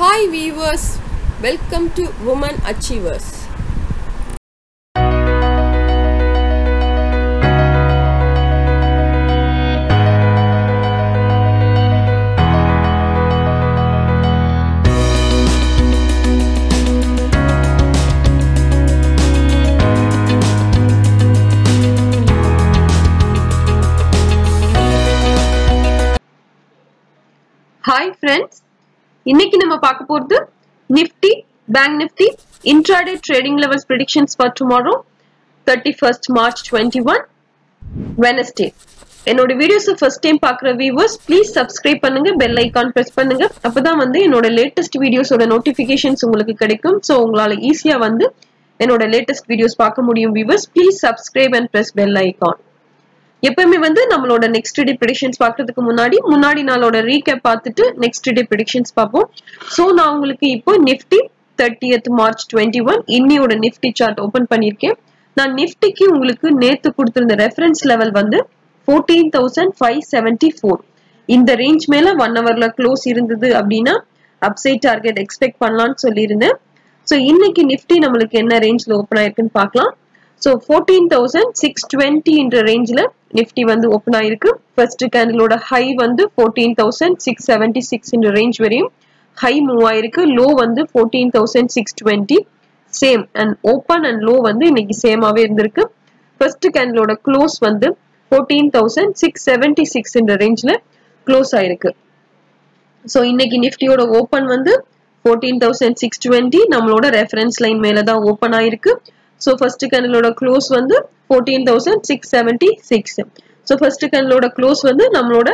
Hi viewers, welcome to Women Achievers. Hi friends, இன்னைக்கு நம்ம பார்க்க போறது Nifty, Bank Nifty intraday trading levels predictions for tomorrow 31st March 21 Wednesday. என்னோட videos first time பார்க்குற viewers please subscribe பண்ணுங்க, bell icon press பண்ணுங்க. அப்பதான் வந்து என்னோட latest videosோட notifications உங்களுக்கு கிடைக்கும். So உங்களால ஈஸியா வந்து என்னோட latest videos பார்க்க முடியும் viewers. Please subscribe and press bell icon. எப்பவுமே வந்து நம்மளோட நெக்ஸ்ட் டே ப்ரெடிக்ஷன்ஸ் பார்க்கிறதுக்கு முன்னாடி நாளோட ரீகேப் பார்த்துட்டு நெக்ஸ்ட் டே ப்ரெடிக்ஷன்ஸ் பார்ப்போம். ஸோ நான் உங்களுக்கு இப்போ நிஃப்டி 30th March 21 இன்னியோட நிஃப்டி சார்ட் ஓபன் பண்ணியிருக்கேன். நான் நிஃப்டிக்கு உங்களுக்கு நேத்து கொடுத்திருந்த ரெஃபரன்ஸ் லெவல் வந்து 14,574. இந்த ரேஞ்ச் மேல 1 ஹவர்ல க்ளோஸ் இருந்தது அப்படின்னா அப்சைட் டார்கெட் எக்ஸ்பெக்ட் பண்ணலாம்னு சொல்லியிருந்தேன். ஸோ இன்னைக்கு நிஃப்டி நம்மளுக்கு என்ன ரேஞ்ச்ல ஓப்பன் ஆயிருக்குன்னு பார்க்கலாம். So 14,620 என்ற ரேஞ்சில நிஃப்டி வந்து ஓபன் ஆயிருக்கு. ஃபர்ஸ்ட் கேண்டிலோட ஹை வந்து 14,676 என்ற ரேஞ்ச் வரையும் ஹை மூவ் ஆயிருக்கு. லோ வந்து 14,620 same and open and low வந்து இன்னைக்கு சேமாவே இருந்திருக்கு. ஃபர்ஸ்ட் கேண்டிலோட க்ளோஸ் வந்து 14,676 என்ற ரேஞ்சில க்ளோஸ் ஆயிருக்கு. ஸோ இன்னைக்கு நிஃப்டியோட ஓபன் வந்து 14,620 நம்மளோட ரெஃபரன்ஸ் லைன் மேல தான் ஓபன் ஆயிருக்கு. So first candle close வந்து 14,676. So first candle close வந்து நம்மளோட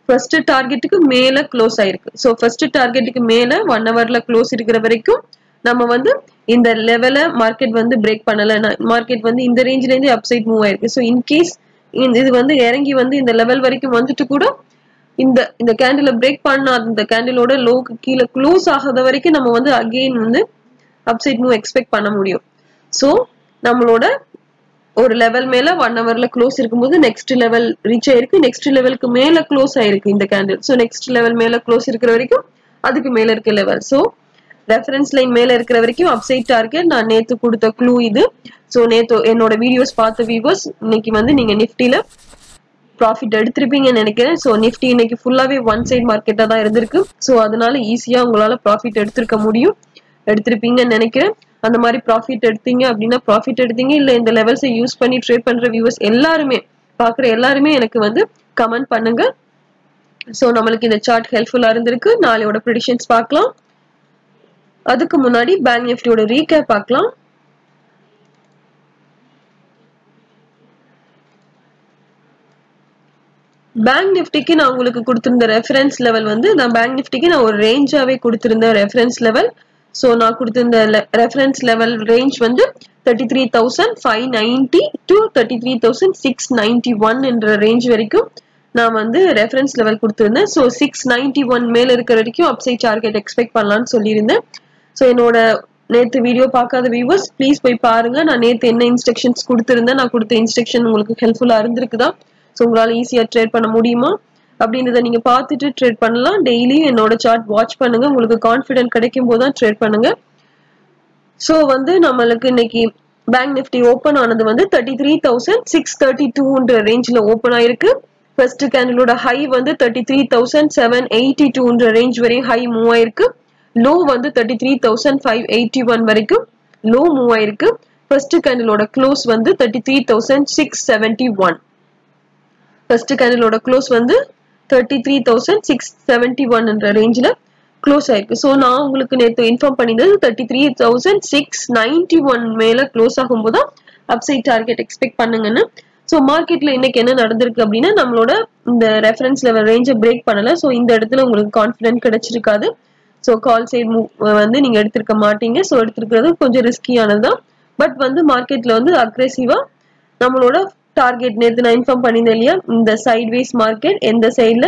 first targetக்கு மேல close ஆயிருக்கு. So first targetக்கு மேல 1 hourல close இருக்கிற வரைக்கும் நம்ம வந்து இந்த லெவல மார்க்கெட் வந்து பிரேக் பண்ணல. மார்க்கெட் வந்து இந்த ரேஞ்சில இருந்து அப்சைட் மூவ் ஆயிருக்கு. So in case இது வந்து இறங்கி வந்து இந்த லெவல் வரைக்கும் வந்துட்டு கூட இந்த கேண்டில பிரேக் பண்ணா அந்த கேண்டிலோட லோக்கு கீழே க்ளோஸ் ஆகாத வரைக்கும் நம்ம வந்து அகைன் வந்து அப்சைட் மூவ் எக்ஸ்பெக்ட் பண்ண முடியும். சோ நம்மளோட ஒரு லெவல் மேல 1 ஹவர்ல க்ளோஸ் இருக்கும்போது நெக்ஸ்ட் லெவல் ரீச் ஆயிருக்கு. நெக்ஸ்ட் லெவலுக்கு மேல க்ளோஸ் ஆயிருக்கு இந்த கேண்டில். சோ நெக்ஸ்ட் லெவல் மேல க்ளோஸ் இருக்கிற வரைக்கும் அதுக்கு மேல இருக்க லெவல். சோ ரெஃபரன்ஸ் லைன் மேல இருக்கிற வரைக்கும் அப்சைட் டார்கெட் நான் நேத்து கொடுத்த க்ளூ இது. சோ நேத்து என்னோட வீடியோஸ் பார்த்த வியூவர்ஸ் இன்னைக்கு வந்து நீங்க நிஃப்டில ப்ராஃபிட் எடுத்திருப்பீங்கன்னு நினைக்கிறேன். சோ நிஃப்டி இன்னைக்கு ஃபுல்லாவே ஒன் சைட் மார்க்கெட்டா தான் இருந்திருக்கு. சோ அதனால ஈஸியா உங்களால ப்ராஃபிட் எடுத்திருப்பீங்கன்னு நினைக்கிறேன். அந்த மாதிரி ப்ராஃபிட் எடுத்தீங்க அப்படின்னா ப்ராஃபிட் எடுத்தீங்க இல்ல இந்த லெவல்ஸை யூஸ் பண்ணி ட்ரேட் பண்ற வியூவர்ஸ் எல்லாருமே பாக்குற எல்லாருமே எனக்கு வந்து கமெண்ட் பண்ணுங்க. சோ நம்மளுக்கு இந்த சார்ட் ஹெல்ப்ஃபுல்லா இருந்திருக்கு. நாளையோட ப்ரெடிக்ஷன்ஸ் பார்க்கலாம். அதுக்கு முன்னாடி பேங்க் நிஃப்டியோட ரீகேப் பார்க்கலாம். பேங்க் நிஃப்டிக்கு நான் உங்களுக்கு கொடுத்திருந்த ரெஃபரன்ஸ் லெவல் வந்து நான் பேங்க் நிஃப்டிக்கு நான் ஒரு ரேஞ்சாவே கொடுத்திருந்தேன் ரெஃபரன்ஸ் லெவல். சோ நான் கொடுத்திருந்த ரெஃபரன்ஸ் லெவல் ரேஞ்ச் வந்து 33,590 to 33,691 என்ற ரேஞ்ச் வரைக்கும் நான் வந்து ரெஃபரன்ஸ் லெவல் கொடுத்திருந்தேன். சோ 691 மேல இருக்கிற வரைக்கும் அப்சைட் டார்கெட் எக்ஸ்பெக்ட் பண்ணலாம்னு சொல்லியிருந்தேன். சோ என்னோட நேத்து வீடியோ பார்க்காத வியூவர்ஸ் ப்ளீஸ் போய் பாருங்க. நான் நேத்து என்ன இன்ஸ்ட்ரக்ஷன்ஸ் கொடுத்திருந்தேன், நான் கொடுத்த இன்ஸ்ட்ரக்ஷன் உங்களுக்கு ஹெல்ப்ஃபுல்லா இருந்திருக்குதா, சோ உங்களால ஈஸியா ட்ரேட் பண்ண முடியுமா அப்படின்றத நீங்க பார்த்துட்டு ட்ரேட் பண்ணலாம். டெய்லி என்னோட சார்ட் வாட்ச் பண்ணுங்க. உங்களுக்கு கான்ஃபிடென்ட் கிடைக்கும் போது தான் ட்ரேட் பண்ணுங்க. சோ வந்து நம்மளுக்கு இன்னைக்கு பேங்க் நிஃப்டி ஓபன் ஆனது வந்து 33,632 ரேஞ்சில ஓபன் ஆயிருக்கு. ஃபர்ஸ்ட் கேண்டிலோட ஹை வந்து 33,782 ரேஞ்ச் வரையும் ஹை மூவ் ஆயிருக்கு. லோ வந்து 33,581 வரைக்கும் லோ மூவ் ஆயிருக்கு. ஃபர்ஸ்ட் கேண்டிலோட க்ளோஸ் வந்து 33,671. ஃபர்ஸ்ட் கேண்டிலோட க்ளோஸ் வந்து 33,671 என்ற ரேஞ்சில க்ளோஸ் ஆயிருக்கு. சோ நான் உங்களுக்கு நேத்து இன்ஃபார்ம் பண்ணியிருந்தது 33,691 மேல க்ளோஸ் ஆகும்போது அப்சைட் டார்கெட் எக்ஸ்பெக்ட் பண்ணுங்கன்னு. சோ மார்க்கெட்ல இன்னைக்கு என்ன நடந்திருக்கு அப்படின்னா நம்மளோட இந்த ரெஃபரன்ஸ் லெவல் ரேஞ்சை பிரேக் பண்ணல. சோ இந்த இடத்துல உங்களுக்கு கான்ஃபிடென்ட் கிடைச்சிருக்காது. சோ கால் சைட் மூவ் வந்து நீங்க எடுத்திருக்க மாட்டீங்க. சோ எடுத்திருக்கிறது கொஞ்சம் ரிஸ்கியானதுதான். பட் வந்து மார்க்கெட்ல வந்து அக்ரெசிவா நம்மளோட டார்கெட் நேத்து நான் இன்ஃபார்ம் பண்ணியிருந்தேன் இல்லையா, இந்த சைட்வேஸ் மார்க்கெட் எந்த சைட்ல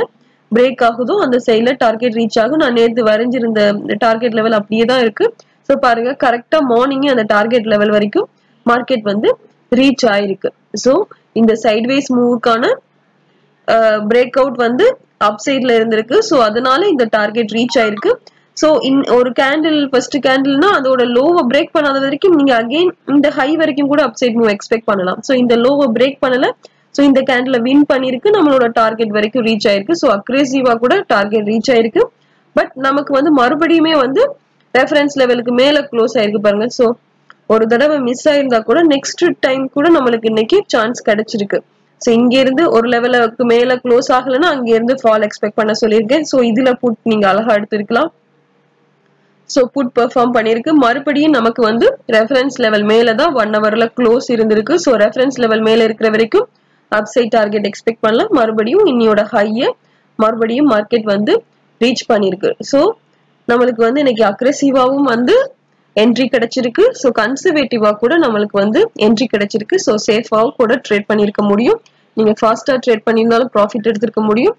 பிரேக் ஆகுதோ அந்த சைட்ல டார்கெட் ரீச் ஆகும். நான் நேத்து வரைஞ்சிருந்த டார்கெட் லெவல் அப்படியே தான் இருக்கு. சோ பாருங்க கரெக்டா மார்னிங் அந்த டார்கெட் லெவல் வரைக்கும் மார்க்கெட் வந்து ரீச் ஆயிருக்கு. சோ இந்த சைட்வேஸ் மூவுக்கான பிரேக் அவுட் வந்து அப் சைட்ல இருந்திருக்கு. சோ அதனால இந்த டார்கெட் ரீச் ஆயிருக்கு. சோ ஒரு கேண்டில் ஃபர்ஸ்ட் கேண்டில்னா அதோட லோவை பிரேக் பண்ணாத வரைக்கும் நீங்க அகைன் இந்த ஹை வரைக்கும் கூட அப்சைட் மூவ் எக்ஸ்பெக்ட் பண்ணலாம். சோ இந்த லோவை பிரேக் பண்ணல, சோ இந்த கேண்டில் வின் பண்ணிருக்கு, நம்மளோட டார்கெட் வரைக்கும் ரீச் ஆயிருக்கு. சோ அக்ரெசிவா கூட டார்கெட் ரீச் ஆயிருக்கு. பட் நமக்கு வந்து மறுபடியுமே வந்து ரெஃபரன்ஸ் லெவலுக்கு மேல க்ளோஸ் ஆயிருக்கு பாருங்க. சோ ஒரு தடவை மிஸ் ஆயிருந்தா கூட நெக்ஸ்ட் டைம் கூட நம்மளுக்கு இன்னைக்கு சான்ஸ் கிடைச்சிருக்கு. சோ இங்க இருந்து ஒரு லெவலுக்கு மேல க்ளோஸ் ஆகலன்னா அங்க இருந்து ஃபால் எக்ஸ்பெக்ட் பண்ண சொல்லியிருக்கேன். சோ இதுல புட் நீங்க அழகா எடுத்திருக்கலாம். சோ புட் பெர்ஃபார்ம் பண்ணிருக்கு. மறுபடியும் நமக்கு வந்து ரெஃபரன்ஸ் லெவல் மேலதான் 1 ஹவர்ல க்ளோஸ் இருந்திருக்கு. சோ ரெஃபரன்ஸ் லெவல் மேல இருக்கிற வரைக்கும் அப்சைட் டார்கெட் எக்ஸ்பெக்ட் பண்ணலாம். மறுபடியும் இன்னியோட ஹைய மறுபடியும் மார்க்கெட் வந்து ரீச் பண்ணிருக்கு. சோ நம்மளுக்கு வந்து இன்னைக்கு அக்ரெசிவாவும் வந்து என்ட்ரி கிடைச்சிருக்கு. சோ கன்சர்வேட்டிவா கூட நம்மளுக்கு வந்து என்ட்ரி கிடைச்சிருக்கு. சோ சேஃபாவும் கூட ட்ரேட் பண்ணிருக்க முடியும். நீங்க ஃபாஸ்டா ட்ரேட் பண்ணியிருந்தாலும் ப்ராஃபிட் எடுத்திருக்க முடியும்.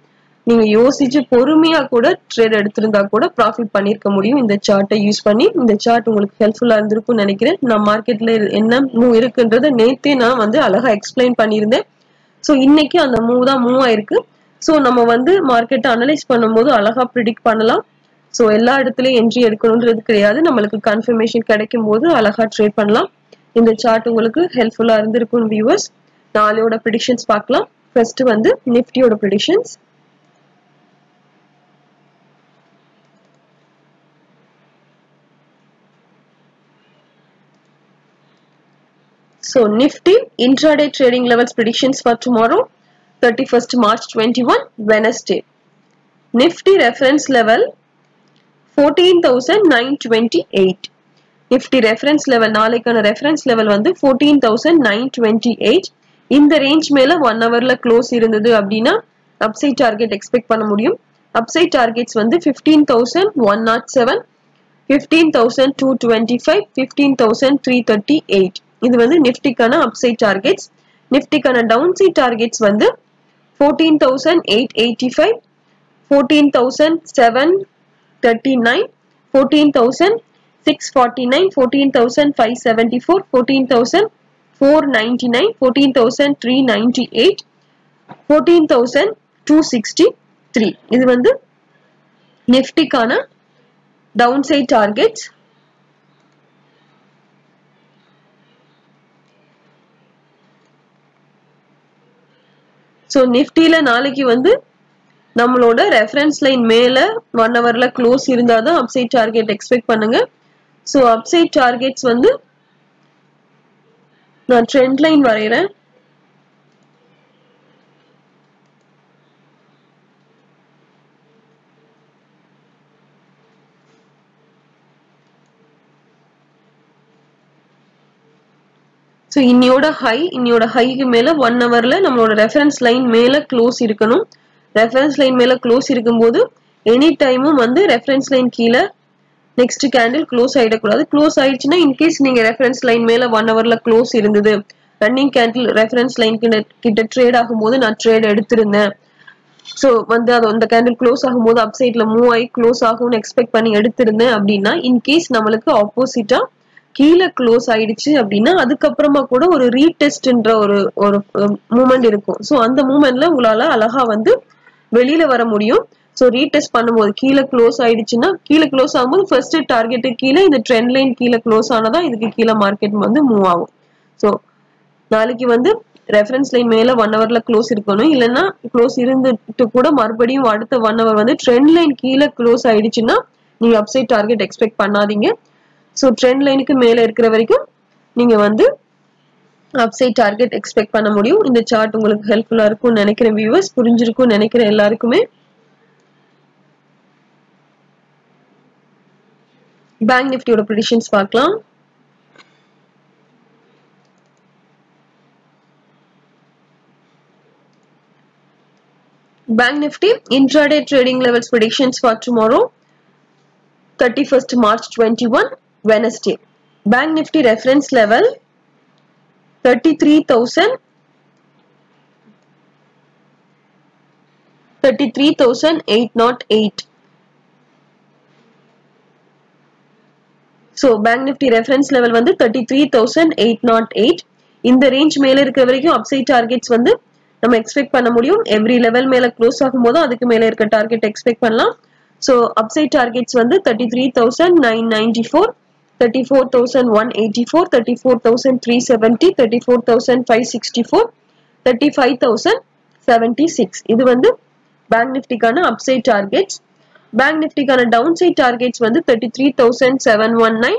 நீங்க யோசிச்சு பொறுமையா கூட ட்ரேட் எடுத்திருந்தா கூட ப்ராஃபிட் பண்ணிருக்க முடியும். இந்த சார்ட்டை யூஸ் பண்ணி இந்த சார்ட் உங்களுக்கு ஹெல்ப்ஃபுல்லா இருந்திருக்கும்னு நினைக்கிறேன். நான் மார்க்கெட்ல என்ன மூவ் இருக்குன்றத நேத்தே நான் வந்து அழகா எக்ஸ்பிளைன் பண்ணியிருந்தேன். சோ இன்னைக்கு அந்த மூவ் தான் மூவ் ஆயிருக்கு. சோ நம்ம வந்து மார்க்கெட்டை அனலைஸ் பண்ணும்போது அழகா ப்ரிடிக்ட் பண்ணலாம். சோ எல்லா இடத்துலயும் என்ட்ரி எடுக்கணும்ன்றது கிடையாது. நம்மளுக்கு கன்ஃபர்மேஷன் கிடைக்கும் போது அழகா ட்ரேட் பண்ணலாம். இந்த சார்ட் உங்களுக்கு ஹெல்ப்ஃபுல்லா இருந்திருக்கும் வியூவர்ஸ். நாளையோட ப்ரெடிக்ஷன்ஸ் பார்க்கலாம். ஃபர்ஸ்ட் வந்து நிஃப்டியோட predictions. So Nifty intraday trading levels predictions for tomorrow 31st March 21 Wednesday. Nifty reference level 14,928. Nifty reference level நாளைக்கான reference level வந்து 14,928. இந்த ரேஞ்ச் மேல 1 ஹவர்ல க்ளோஸ் இருந்தது அப்படின்னா அப்சைட் டார்கெட் எக்ஸ்பெக்ட் பண்ண முடியும். அப்சைட் டார்கெட்ஸ் வந்து 15,107, 15,225, 15,338. இது வந்து நிஃப்டிக்கான அப்சைட் டார்கெட்ஸ். நிஃப்டிக்கான டவுன் சைட் டார்கெட்ஸ் வந்து 14,885, 14,739, 14,649, 14,574, 14,499, 14,398, 14,263. இது வந்து நிஃப்டிக்கான டவுன் சைட் டார்கெட்ஸ். சோ நிஃப்டில நாளைக்கு வந்து நம்மளோட ரெஃபரன்ஸ் லைன் மேல 1 ஹவர்ல க்ளோஸ் இருந்தாதான் அப்சைட் டார்கெட் எக்ஸ்பெக்ட் பண்ணுங்க. சோ அப்சைட் டார்கெட்ஸ் வந்து நான் ட்ரெண்ட் லைன் வரையறேன். சோ இன்னியோட ஹைக்கு மேல 1 ஹவர்ல நம்மளோட ரெஃபரன்ஸ் லைன் மேல க்ளோஸ் இருக்கணும். ரெஃபரன்ஸ் லைன் மேல க்ளோஸ் இருக்கும்போது எனி டைமும் வந்து ரெஃபரன்ஸ் லைன் கீழே நெக்ஸ்ட் கேண்டில் க்ளோஸ் ஆயிடக்கூடாது. க்ளோஸ் ஆயிடுச்சுன்னா இன்கேஸ் நீங்க ரெஃபரன்ஸ் லைன் மேல 1 ஹவர்ல க்ளோஸ் இருந்தது, ரன்னிங் கேண்டில் ரெஃபரன்ஸ் லைன் கிட்ட ட்ரேட் ஆகும்போது நான் ட்ரேட் எடுத்திருந்தேன். சோ வந்து அது அந்த கேண்டில் க்ளோஸ் ஆகும்போது அப்சைட்ல மூவ் ஆகி க்ளோஸ் ஆகும்னு எக்ஸ்பெக்ட் பண்ணி எடுத்திருந்தேன் அப்படின்னா இன்கேஸ் நம்மளுக்கு ஆப்போசிட்டா கீழே க்ளோஸ் ஆயிடுச்சு அப்படின்னா அதுக்கப்புறமா கூட ஒரு ரீடெஸ்ட்ன்ற ஒரு மூமெண்ட் இருக்கும். சோ அந்த மூமெண்ட்ல உங்களால அழகா வந்து வெளியில வர முடியும். சோ ரீடெஸ்ட் பண்ணும்போது கீழே க்ளோஸ் ஆயிடுச்சுன்னா கீழே க்ளோஸ் ஆகும்போது ஃபர்ஸ்ட் டார்கெட்டு கீழே இந்த ட்ரெண்ட் லைன் கீழே க்ளோஸ் ஆனதா இதுக்கு கீழே மார்க்கெட் வந்து மூவ் ஆகும். சோ நாளைக்கு வந்து ரெஃபரன்ஸ் லைன் மேல 1 ஹவர்ல க்ளோஸ் இருக்கணும். இல்லைன்னா க்ளோஸ் இருந்துட்டு கூட மறுபடியும் அடுத்த 1 ஹவர் வந்து ட்ரெண்ட் லைன் கீழே க்ளோஸ் ஆயிடுச்சுன்னா நீங்க அப்சைட் டார்கெட் எக்ஸ்பெக்ட் பண்ணாதீங்க. சோ ட்ரெண்ட் லைனுக்கு மேல இருக்கிற வரைக்கும் நீங்க வந்து அப்சைட் டார்கெட் எக்ஸ்பெக்ட் பண்ண முடியும். இந்த சார்ட் உங்களுக்கு ஹெல்ப்ஃபுல்லா இருக்கும்னு நினைக்கிறேன் வியூவர்ஸ். புரிஞ்சிருக்கும்னு நினைக்கிறேன் எல்லாருக்குமே. பேங்க் நிஃப்டியோட ப்ரெடிக்ஷன்ஸ் பார்க்கலாம். Bank Nifty intraday trading levels predictions for tomorrow 31st March 21 Wednesday. Bank Nifty reference level 33,808. So Bank Nifty reference level வந்து 33,808. இந்த ரேஞ்ச் மேல இருக்கிற வரைக்கும் அப்சைட் டார்கெட்ஸ் வந்து நம்ம எக்ஸ்பெக்ட் பண்ண முடியும். எவ்ரி லெவல் மேல க்ளோஸ் ஆகும்போது அதுக்கு மேல இருக்க டார்கெட் எக்ஸ்பெக்ட் பண்ணலாம். So upside targets வந்து 33,994, 34,184, 34,370, 34,564, 35,076. இது வந்து Bank Nifty-கான upside targets. Bank Nifty-கான downside targets வந்து 33,719,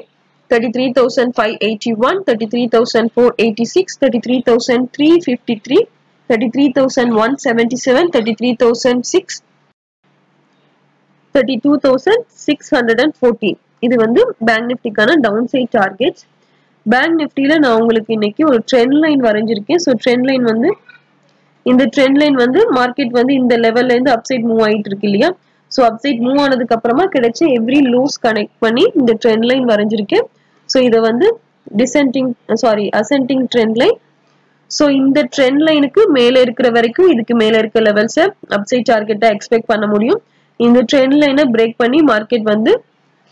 33,581, 33,486, 33,353, 33,177, 33,006, 32,614. இது வந்து Bank Nifty-கான downside targets. Bank Nifty-ல நான் உங்களுக்கு இன்னைக்கு ஒரு ட்ரெண்ட் லைன் வரைஞ்சிருக்கேன். ஸோ ட்ரெண்ட் லைன் வந்து இந்த ட்ரெண்ட் லைன் வந்து மார்க்கெட் வந்து இந்த லெவல்ல இருந்து அப்சைட் மூவ் ஆயிட்டு இருக்கு இல்லையா? ஸோ அப்சைட் மூவ் ஆனதுக்கு அப்புறமா கிடைச்ச எவ்ரி லோஸ் கனெக்ட் பண்ணி இந்த ட்ரெண்ட் லைன் வரைஞ்சிருக்கேன். ஸோ இதை வந்து அசெண்டிங் ட்ரெண்ட் லைன். ஸோ இந்த ட்ரெண்ட் லைனுக்கு மேல இருக்கிற வரைக்கும் இதுக்கு மேல இருக்க லெவல்ஸை அப்சைட் டார்கெட்டா எக்ஸ்பெக்ட் பண்ண முடியும். இந்த ட்ரெண்ட் லைனை பிரேக் பண்ணி மார்க்கெட் வந்து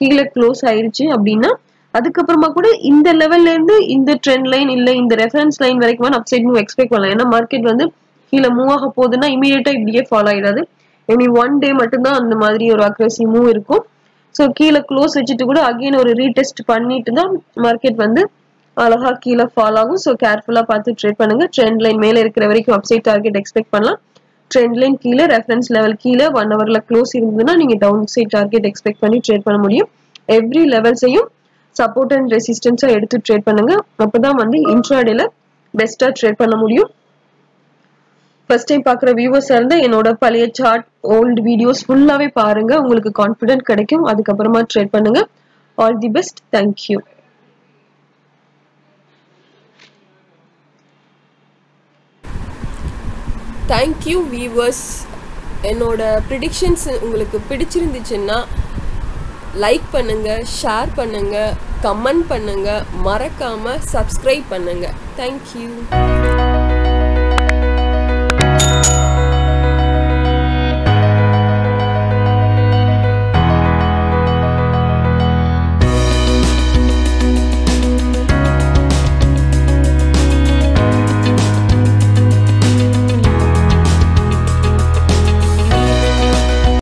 கீழே க்ளோஸ் ஆயிருச்சு அப்படின்னா அதுக்கப்புறமா கூட இந்த லெவல்ல இருந்து இந்த ட்ரெண்ட் லைன் இல்ல இந்த ரெஃபரன்ஸ் லைன் வரைக்கும் அப்சைட் மூவ் எக்ஸ்பெக்ட் பண்ணலாம். ஏன்னா மார்க்கெட் வந்து கீழே மூவ் ஆக போகுதுன்னா இமீடியட்டா இப்படியே ஃபாலோ ஆயிடாது. எனி ஒன் டே மட்டும்தான் அந்த மாதிரி ஒரு அக்ரெசிவ் மூவ் இருக்கும். ஸோ கீழே க்ளோஸ் வச்சுட்டு கூட அகைன் ஒரு ரீடெஸ்ட் பண்ணிட்டு தான் மார்க்கெட் வந்து அழகா கீழே ஃபால் ஆகும். ஸோ கேர்ஃபுல்லா பார்த்து ட்ரேட் பண்ணுங்க. ட்ரெண்ட் லைன் மேல இருக்கிற வரைக்கும் அப்சைட் டார்கெட் எக்ஸ்பெக்ட் பண்ணலாம். ட்ரெண்ட் லைன் கீழே ரெஃபரன்ஸ் லெவல் கீழே 1 ஹவர்ல க்ளோஸ் இருந்ததுன்னா நீங்க டவுன் சைட் டார்கெட் எக்ஸ்பெக்ட் பண்ணி ட்ரேட் பண்ண முடியும். எவ்ரி லெவல்ஸையும் சப்போர்ட் அண்ட் ரெசிஸ்டன்ஸா எடுத்து ட்ரேட் பண்ணுங்க. அப்பதான் வந்து இன்ட்ராடேல பெஸ்டா ட்ரேட் பண்ண முடியும். ஃபர்ஸ்ட் டைம் பார்க்குற வியூவர்ஸா இருந்தா என்னோட பழைய சார்ட் ஓல்டு வீடியோஸ் ஃபுல்லாவே பாருங்க. உங்களுக்கு கான்ஃபிடென்ட் கிடைக்கும். அதுக்கப்புறமா ட்ரேட் பண்ணுங்க. All the best. Thank you. Thank you viewers. என்னோட ப்ரிடிக்ஷன்ஸ் உங்களுக்கு பிடிச்சிருந்துச்சுன்னா லைக் பண்ணுங்க, ஷேர் பண்ணுங்க, கமெண்ட் பண்ணுங்க, மறக்காம சப்ஸ்கிரைப் பண்ணுங்க. தேங்க்யூ.